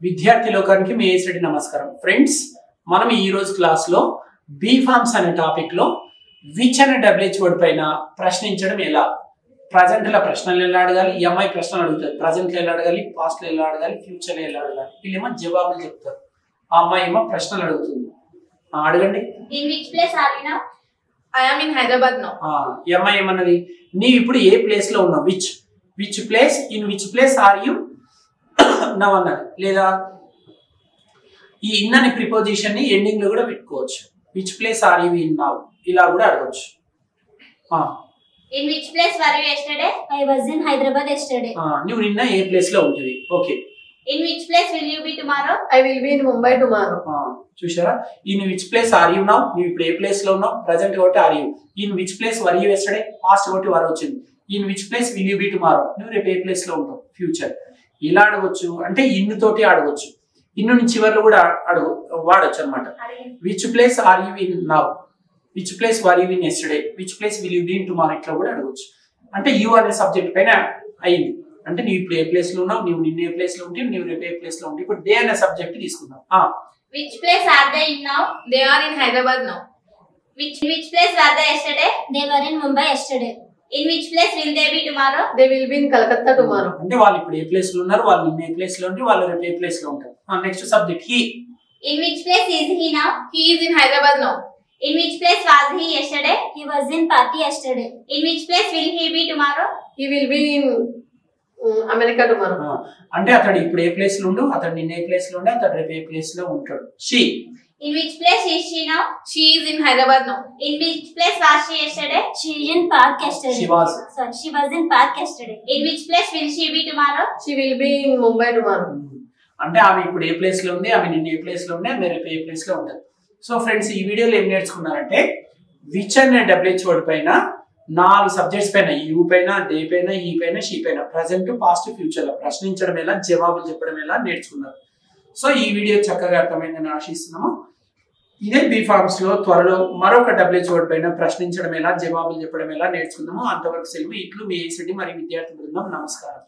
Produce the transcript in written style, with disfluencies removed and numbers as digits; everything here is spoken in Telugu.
విద్యార్థి లోకానికి మీ ఏసడి నమస్కారం. ఫ్రెండ్స్, మనం ఈ రోజు క్లాస్ లో బీ ఫార్మ్స్ అనే టాపిక్ లో విచ్ అనే డబ్ల్యూహెచ్ వర్డ్ పైన ప్రశ్నించడం ఎలా, ప్రజెంట్ లో ప్రశ్నలు ఎలా అడగాలి, ఎంఐ ప్రశ్నలు అడుగుతారు, ప్రజెంట్ లో ఎలా అడగాలి, పాస్ట్ లో ఎలా అడగాలి, ఫ్యూచర్ లో ఎలా అడగాలి, వీళ్ళేమో జవాబులు చెప్తారు, ఆ అమ్మాయి ఏమో ప్రశ్నలు అడుగుతుంది. అడగండి. In which place are you now? I am in Hyderabad now. Am I ఏమన్నది, నీవు ఇప్పుడు ఏ ప్లేస్ లో ఉన్నావు, which place, in which place are you now అన్నది. లేదా ఈ ఇన్ అనే ప్రిపోజిషన్ ని ఎండింగ్ లో కూడా పెట్టుకోవచ్చు. Which place are you in now, ఇలా కూడా అడగవచ్చు. In which place were you yesterday? I was in Hyderabad yesterday. నువ్వు నిన్న ఏ ప్లేస్ లో ఉంటుంది. Okay. In which place will you be tomorrow? I will be in Mumbai tomorrow. చూసారా, in which place are you now, నువ్వు ఇప్పుడు ఏ ప్లేస్ లో ఉన్నావు, ప్రజెంట్ కాబట్టి are you. In which place were you yesterday, past కాబట్టి వర్ వచ్చింది. In which place will you be tomorrow, నువ్వు రేపు ఏ ప్లేస్ లో ఉంటావు, ఫ్యూచర్. ఇలా అడగొచ్చు, అంటే ఇన్ తోటి అడగొచ్చు. ఇన్ను నుంచి చివరిలో కూడా వాడచ్చు అనమాట. Which place are you in now, which place were you in yesterday, which place will you be in tomorrow, ఇట్లా కూడా అడగొచ్చు. అంటే యు అనే సబ్జెక్ట్ పైన అయింది. అంటే నువ్వు ఇప్పుడు ఏ ప్లేస్ లో ఉన్నావు, నువ్వు నిన్న ఏ ప్లేస్ లో ఉంటే, నువ్వు రేపు ఏ ప్లేస్ లో ఉంటే. ఇప్పుడు డే అనే సబ్జెక్ట్ తీసుకుందాం. Which place are they in now? They are in Hyderabad now. Which place were they yesterday? They were in Mumbai yesterday. In which place will they be tomorrow? They will be in Kolkata tomorrow. అంటే వాళ్ళు ఇప్పుడు ఏ ప్లేస్ లో ఉన్నారు, వాళ్ళు నిన్న ఏ ప్లేస్ లో ఉంటే, వాళ్ళు రేపు ఏ ప్లేస్ లో ఉంటారు. Next subject he. In which place is he now? He is in Hyderabad now. In which place was he yesterday? He was in party yesterday. In which place will he be tomorrow? He will be in America tomorrow. అంటే అతడు ఇప్పుడు ఏ ప్లేస్ లో ఉండు, అతడు నిన్న ఏ ప్లేస్ లో ఉండే, అతడు రేపు ఏ ప్లేస్ లో ఉంటాడు. She. In which place is she now? She is in Hyderabad now. In which place was she yesterday? She is in park yesterday. She was. Sorry, she was in park yesterday. In which place will she be tomorrow? She will be in Mumbai tomorrow. అంటే ఆమె ఇప్పుడు ఏ ప్లేస్ లో ఉంది, ఆమె నిన్న ఏ ప్లేస్ లో ఉండే, ఆమె రేపు ఏ ప్లేస్ లో ఉంటుంది. సో ఫ్రెండ్స్, ఈ వీడియోలో ఏం నేర్చుకున్నారంటే విచ్ అనే డబ్ల్యూహెచ్ వర్డ్ పైన 4 సబ్జెక్ట్స్ పైన, యూ పైన, దే పైన, ఈ పైన, షీ పైన, ప్రజెంట్, పాస్ట్, ఫ్యూచర్ లో ప్రశ్నించడం ఎలా, జవాబులు చెప్పడం ఎలా నేర్చుకున్నారు. సో ఈ వీడియో చక్కగా అర్థమైందని ఆశిస్తున్నాము. ఇదే బీ ఫార్మ్స్ లో త్వరలో మరొక డబ్ల్యూహెచ్ వర్డ్ పైన ప్రశ్నించడం ఎలా, జవాబులు చెప్పడం ఎలా నేర్చుకుందాము. అంతవరకు సెలవు. ఇట్లు మీ ఏసడి మరియు విద్యార్థి బృందం. నమస్కారం.